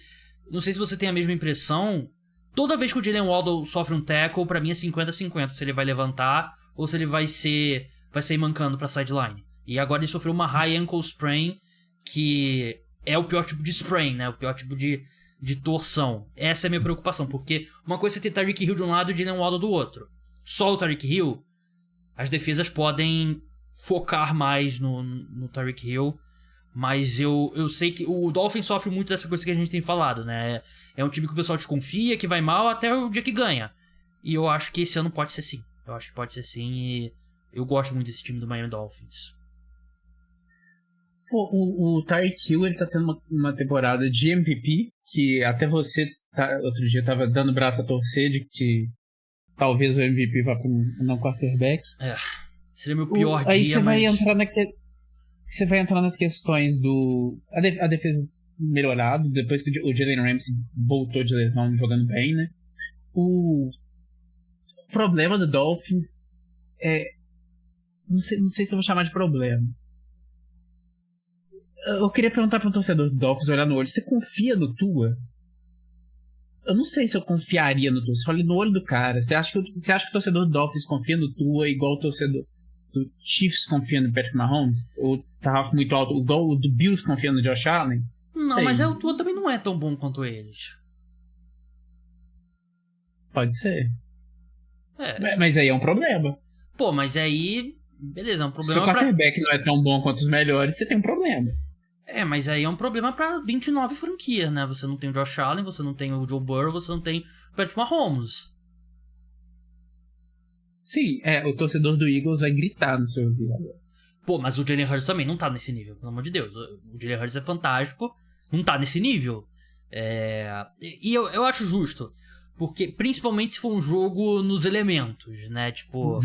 não sei se você tem a mesma impressão, toda vez que o Jalen Waddle sofre um tackle, pra mim é 50-50, se ele vai levantar ou se ele vai sair mancando pra sideline. E agora ele sofreu uma high ankle sprain, que é o pior tipo de sprain, né? O pior tipo de torção. Essa é a minha preocupação, porque uma coisa é você ter Tyreek Hill de um lado e Jalen Waddle do outro. Só o Tyreek Hill, as defesas podem focar mais no Tyreek Hill, mas eu sei que o Dolphins sofre muito dessa coisa que a gente tem falado, né? É um time que o pessoal desconfia, que vai mal até o dia que ganha. E eu acho que esse ano pode ser assim. Eu acho que pode ser sim, e eu gosto muito desse time do Miami Dolphins. Pô, o Tyreek Hill, ele tá tendo uma temporada de MVP, que até você outro dia tava dando braço a torcer de que talvez o MVP vá para um não quarterback. Seria meu pior aí dia, você vai mas... entrar você vai entrar nas questões do... A defesa melhorado, depois que o Jalen Ramsey voltou de lesão jogando bem, né? O problema do Dolphins é... Não sei se eu vou chamar de problema. Eu queria perguntar para um torcedor do Dolphins, olhar no olho, você confia no Tua? Eu não sei se eu confiaria no Tua. Você olha no olho do cara. Você acha que o torcedor do Dolphins confia no Tua igual o torcedor do Chiefs confia no Patrick Mahomes? Ou sarrafo muito alto, igual o do Bills confia no Josh Allen? Não, sei. mas o Tua também não é tão bom quanto eles. Pode ser. Mas aí é um problema. Pô, mas aí... Beleza, é um problema. Se o quarterback não é tão bom quanto os melhores, você tem um problema. Mas aí é um problema pra 29 franquias, né? Você não tem o Josh Allen, você não tem o Joe Burrow, você não tem o Patrick Mahomes. Sim, o torcedor do Eagles vai gritar no seu ouvido agora. Pô, mas o Jalen Hurts também não tá nesse nível, pelo amor de Deus. O Jalen Hurts é fantástico, não tá nesse nível. E eu acho justo, porque principalmente se for um jogo nos elementos, né? Tipo,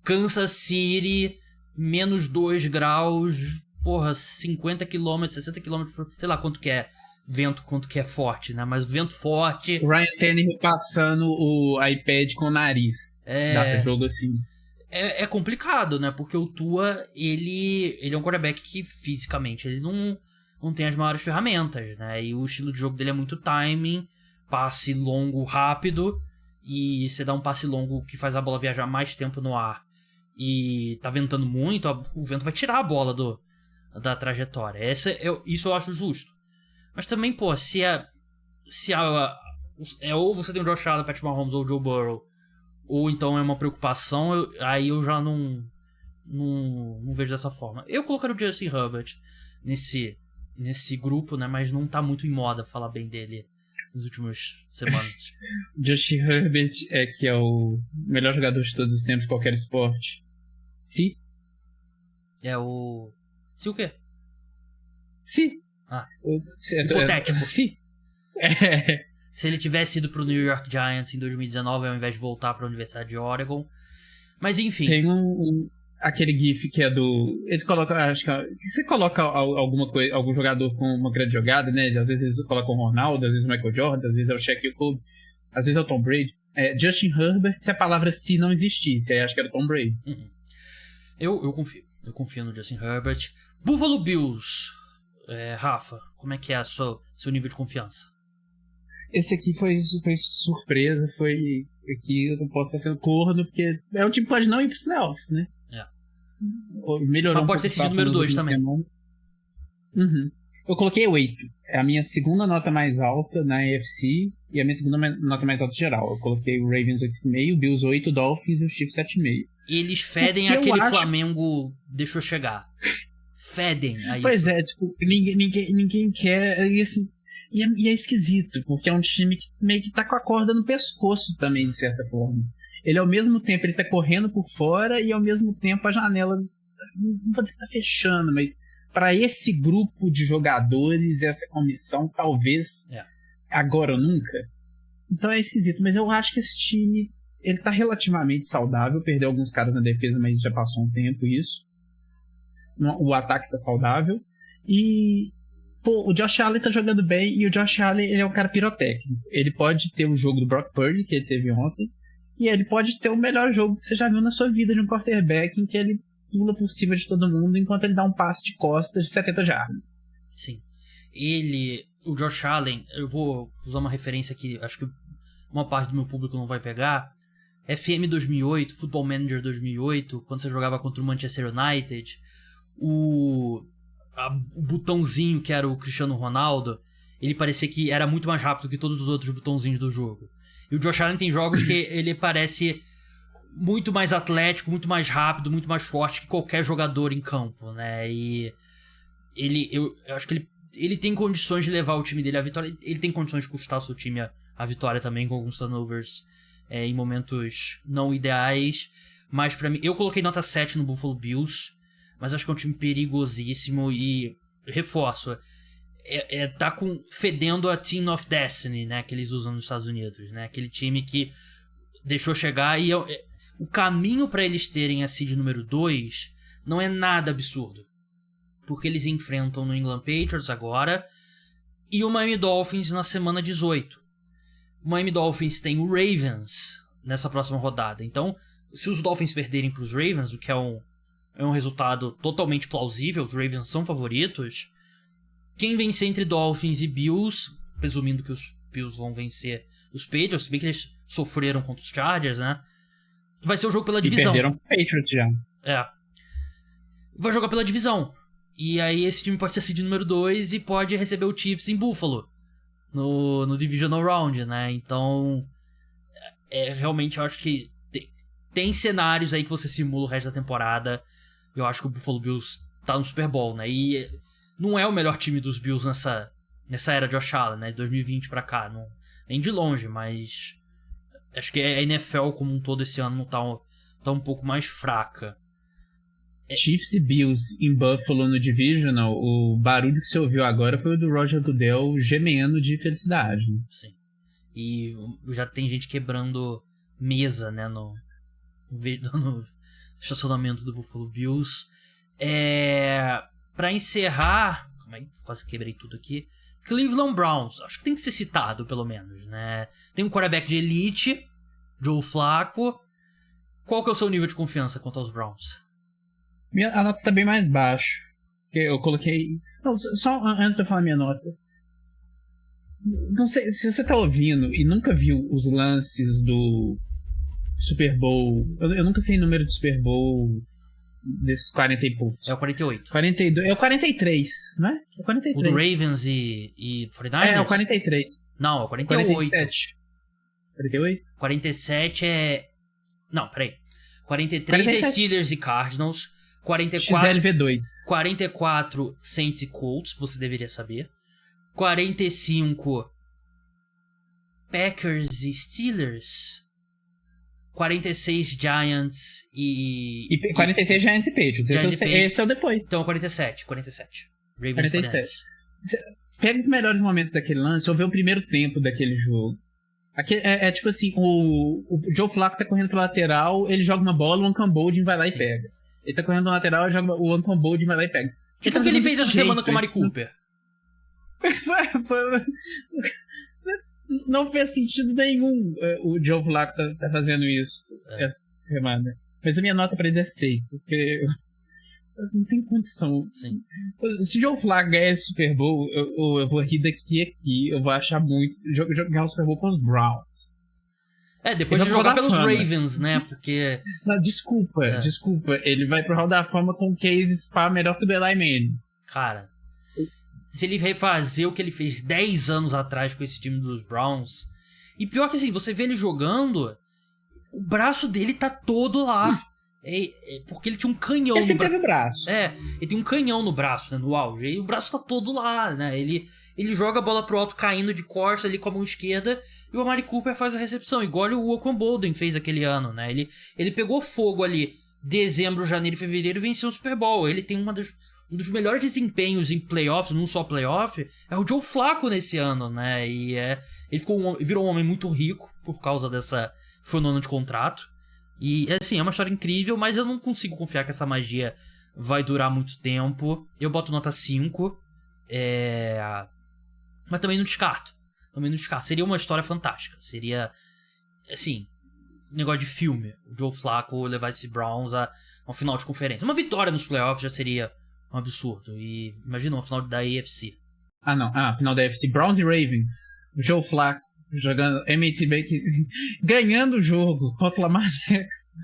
Kansas City, menos 2 graus... Porra, 50 km, 60 km, sei lá quanto que é vento, quanto que é forte, né? Mas vento forte... O Ryan Tannehill passando o iPad com o nariz. Dá pra jogo assim. É complicado, né? Porque o Tua, ele é um quarterback que fisicamente ele não tem as maiores ferramentas, né? E o estilo de jogo dele é muito timing, passe longo rápido, e você dá um passe longo que faz a bola viajar mais tempo no ar e tá ventando muito, o vento vai tirar a bola da trajetória. Isso eu acho justo. Mas também, pô, ou você tem o Josh Allen, Patrick Mahomes ou o Joe Burrow, ou então é uma preocupação, aí eu já não vejo dessa forma. Eu colocaria o Justin Herbert nesse grupo, né? Mas não tá muito em moda falar bem dele nas últimas semanas. Justin Herbert que é o melhor jogador de todos os tempos de qualquer esporte. Se o quê? Sim. Hipotético. Sim. Se ele tivesse ido pro New York Giants em 2019 ao invés de voltar pra Universidade de Oregon. Mas enfim. Tem aquele gif que é do... Eles colocam, acho que você coloca alguma coisa, algum jogador com uma grande jogada, né? Às vezes eles colocam o Ronaldo, às vezes o Michael Jordan, às vezes é o Shaq Kobe, às vezes é o Tom Brady. Justin Herbert, se a palavra "se" não existisse, aí acho que era o Tom Brady. Eu confio. Eu confio no Justin Herbert. Buffalo Bills. Rafa, como é que é seu nível de confiança? Esse aqui foi surpresa, aqui eu não posso estar sendo corno, porque é um time que pode não ir pros playoffs, né? Melhorou. Mas pode ter sido número 2 também. Eu coloquei 8. É a minha segunda nota mais alta na AFC e a minha segunda nota mais alta geral. Eu coloquei o Ravens 8,5, o Bills 8, o Dolphins e o Chiefs 7,5. Eles fedem aquele Flamengo deixou chegar. Fedem a isso. Pois é, tipo, ninguém quer. E assim, e é esquisito, porque é um time que meio que tá com a corda no pescoço também, de certa forma. Ele ao mesmo tempo ele tá correndo por fora e ao mesmo tempo a janela, não vou dizer que tá fechando, mas para esse grupo de jogadores, essa comissão, talvez agora ou nunca. Então é esquisito, mas eu acho que esse time ele tá relativamente saudável, perdeu alguns caras na defesa, mas já passou um tempo isso. O ataque tá saudável. E o Josh Allen tá jogando bem, e o Josh Allen ele é um cara pirotécnico. Ele pode ter o jogo do Brock Purdy, que ele teve ontem, e ele pode ter o melhor jogo que você já viu na sua vida de um quarterback, em que ele pula por cima de todo mundo enquanto ele dá um passe de costas de 70 jardas. Sim. O Josh Allen, eu vou usar uma referência que acho que uma parte do meu público não vai pegar. FM 2008, Football Manager 2008, quando você jogava contra o Manchester United, o botãozinho que era o Cristiano Ronaldo, ele parecia que era muito mais rápido que todos os outros botãozinhos do jogo. E o Josh Allen tem jogos que ele parece muito mais atlético, muito mais rápido, muito mais forte que qualquer jogador em campo, né? E eu acho que ele tem condições de levar o time dele à vitória. Ele tem condições de custar o seu time a vitória também, com alguns turnovers em momentos não ideais. Mas pra mim, eu coloquei nota 7 no Buffalo Bills, mas acho que é um time perigosíssimo e reforço. Tá fedendo a Team of Destiny, né, que eles usam nos Estados Unidos, né? Aquele time que deixou chegar e o caminho pra eles terem a seed número 2 não é nada absurdo. Porque eles enfrentam o New England Patriots agora e o Miami Dolphins na semana 18. O Miami Dolphins tem o Ravens nessa próxima rodada. Então, se os Dolphins perderem para os Ravens, o que é um resultado totalmente plausível, os Ravens são favoritos, quem vencer entre Dolphins e Bills, presumindo que os Bills vão vencer os Patriots, se bem que eles sofreram contra os Chargers, né? Vai ser o jogo pela divisão. E perderam os Patriots já. Vai jogar pela divisão. E aí esse time pode ser seed número 2 e pode receber o Chiefs em Buffalo no Divisional Round, né? Então, realmente eu acho que tem cenários aí que você simula o resto da temporada. Eu acho que o Buffalo Bills tá no Super Bowl, né? E não é o melhor time dos Bills nessa era de Josh Allen, né? De 2020 pra cá. Não, nem de longe, mas acho que a NFL como um todo esse ano tá um pouco mais fraca. Chiefs e Bills em Buffalo no Divisional, o barulho que você ouviu agora foi o do Roger Goodell gemendo de felicidade. Né? Sim. E já tem gente quebrando mesa, né, no estacionamento do Buffalo Bills. Pra encerrar, quase quebrei tudo aqui. Cleveland Browns, acho que tem que ser citado, pelo menos, né? Tem um quarterback de elite, Joe Flacco. Qual que é o seu nível de confiança quanto aos Browns? A nota tá bem mais baixa. Eu coloquei... Não, só antes de eu falar minha nota. Não sei, se você tá ouvindo e nunca viu os lances do Super Bowl... Eu nunca sei o número do Super Bowl desses 40 e poucos. É o 48. 42, é o 43, não é? É o 43. O do Ravens e 49ers? É o 43. Não, é o 48. 47. 48? 47 é... Não, peraí. 43 47. é Steelers e Cardinals. 44, XLV2. 44 Saints e Colts, você deveria saber. 45 Packers e Steelers. 46 Giants e 46 Giants e Patriots. Esse é o depois. Então 47. Ravens 47. Pega os melhores momentos daquele lance ou vê o primeiro tempo daquele jogo. Aqui tipo assim, o Joe Flacco tá correndo pro lateral, ele joga uma bola, o Anquan Boldin vai lá e pega. Ele tá correndo no lateral, joga o Anquan Boldin vai lá e pega. Tipo o que ele fez essa semana com o Mari Cooper. Não fez sentido nenhum o Joe Flacco tá fazendo isso essa semana. Mas a minha nota pra eles é 6, porque não tem condição. Sim. Se o Joe Flacco ganhar esse Super Bowl, eu vou rir daqui a aqui. Eu vou achar muito. Ganhar o Super Bowl com os Browns. Depois de jogar pelos Ravens, né? Porque... Não, desculpa. Ele vai pro Hall da Fama com o Case Spa melhor que o do Eli Manning. Cara, se ele refazer o que ele fez 10 anos atrás com esse time dos Browns... E pior que assim, você vê ele jogando, o braço dele tá todo lá. Porque ele tinha um canhão no braço. Ele teve braço. Ele tem um canhão no braço, né, no auge. E o braço tá todo lá, né? Ele joga a bola pro alto caindo de costas ali com a mão esquerda e o Amari Cooper faz a recepção, igual o Anquan Boldin fez aquele ano, né? Ele pegou fogo ali dezembro, janeiro e fevereiro e venceu o Super Bowl. Ele tem um dos melhores desempenhos em playoffs, não só playoff, é o Joe Flacco nesse ano, né? E ele virou um homem muito rico por causa dessa... Foi no ano de contrato. E assim, é uma história incrível, mas eu não consigo confiar que essa magia vai durar muito tempo. Eu boto nota 5. Mas também não descarto. Seria uma história fantástica. Seria, assim, negócio de filme. O Joe Flacco levar esse Browns a uma final de conferência. Uma vitória nos playoffs já seria um absurdo. E imagina uma final da AFC. Final da AFC. Browns e Ravens. O Joe Flacco jogando M.A.T. Baker, ganhando o jogo contra o Lamar Jackson.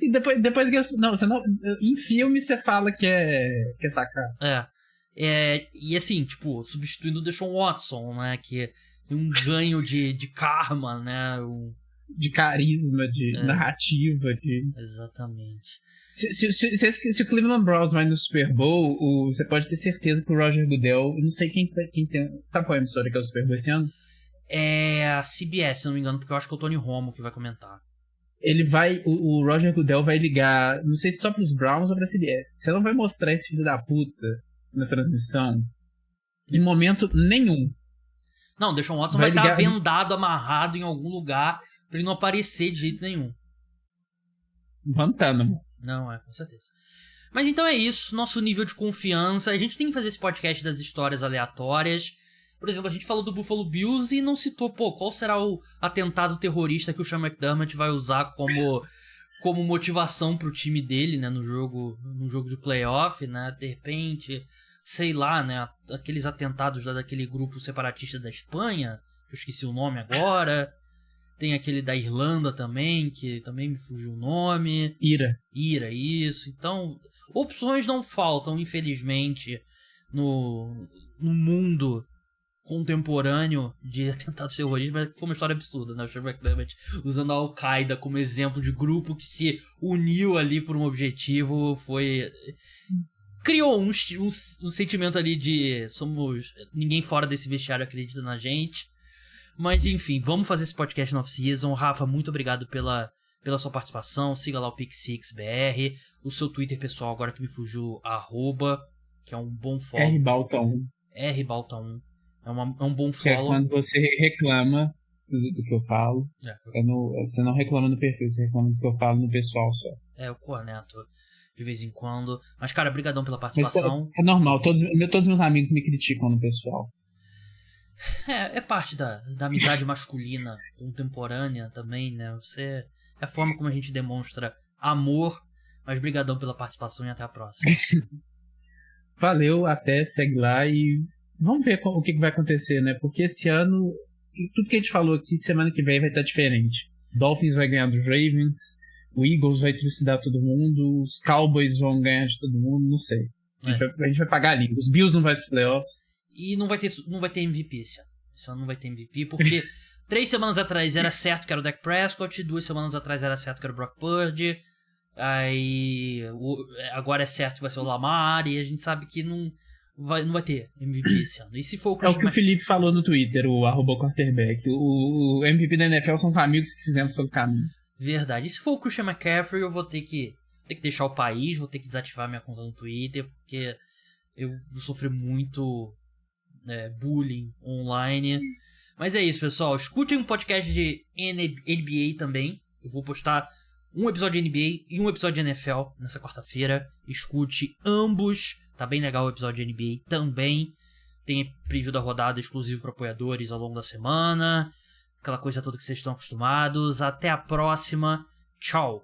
E depois você não, em filme você fala que é sacar. E assim, tipo, substituindo o Deshaun Watson, né? Que tem um ganho de karma, né? De carisma, de narrativa. Exatamente. Se o Cleveland Browns vai no Super Bowl, você pode ter certeza que o Roger Goodell... Não sei quem tem... Sabe qual é a emissora que é o Super Bowl esse ano? É a CBS, se não me engano, porque eu acho que é o Tony Romo que vai comentar. Ele vai. O Roger Goodell vai ligar, não sei se só pros Browns ou pra CBS. Você não vai mostrar esse filho da puta na transmissão em momento nenhum. Não, o Deshaun Watson vai estar vendado, amarrado em algum lugar pra ele não aparecer de jeito nenhum. Guantánamo. Não, com certeza. Mas então é isso, nosso nível de confiança. A gente tem que fazer esse podcast das histórias aleatórias. Por exemplo, a gente falou do Buffalo Bills e não citou, qual será o atentado terrorista que o Sean McDermott vai usar como motivação pro time dele, né, no jogo de playoff, né? De repente, sei lá, né, aqueles atentados lá daquele grupo separatista da Espanha, que eu esqueci o nome agora. Tem aquele da Irlanda também, que também me fugiu o nome. Ira, isso. Então, opções não faltam, infelizmente, no mundo contemporâneo de atentados terroristas, mas foi uma história absurda, né? O Sean McDermott usando a Al-Qaeda como exemplo de grupo que se uniu ali por um objetivo, criou um sentimento ali de ninguém fora desse vestiário acredita na gente. Mas enfim, vamos fazer esse podcast no off-season. Rafa, muito obrigado pela sua participação. Siga lá o Pick6BR. O seu Twitter pessoal, agora que me fugiu, @, que é um bom follow. rbalta1. rbalta1. É um bom follow. Que é quando você reclama do que eu falo. Você não reclama no perfil, você reclama do que eu falo no pessoal só. Eu corneto de vez em quando. Mas, cara, brigadão pela participação. Mas é normal, todos meus amigos me criticam no pessoal. É parte da amizade masculina contemporânea também, né? É a forma como a gente demonstra amor. Mas brigadão pela participação e até a próxima. Valeu, até, segue lá e vamos ver o que vai acontecer, né? Porque esse ano, tudo que a gente falou aqui, semana que vem vai estar diferente. Dolphins vai ganhar dos Ravens, o Eagles vai trucidar todo mundo, os Cowboys vão ganhar de todo mundo, não sei. A gente vai pagar a língua. Os Bills não vai pros playoffs. E não vai ter MVP esse ano. Esse ano não vai ter MVP, porque 3 semanas atrás era certo que era o Dak Prescott, 2 semanas atrás era certo que era o Brock Purdy, aí agora é certo que vai ser o Lamar, e a gente sabe que não vai ter MVP esse ano. E se for o que o Felipe falou no Twitter, o @quarterback. O MVP da NFL são os amigos que fizemos pelo caminho. Verdade. E se for o Christian McCaffrey, eu vou ter que deixar o país, vou ter que desativar minha conta no Twitter, porque eu vou sofrer muito bullying online. Mas é isso, pessoal. Escutem um podcast de NBA também. Eu vou postar um episódio de NBA e um episódio de NFL nessa quarta-feira. Escute ambos. Tá bem legal o episódio de NBA também. Tem preview da rodada exclusivo para apoiadores ao longo da semana. Aquela coisa toda que vocês estão acostumados. Até a próxima. Tchau.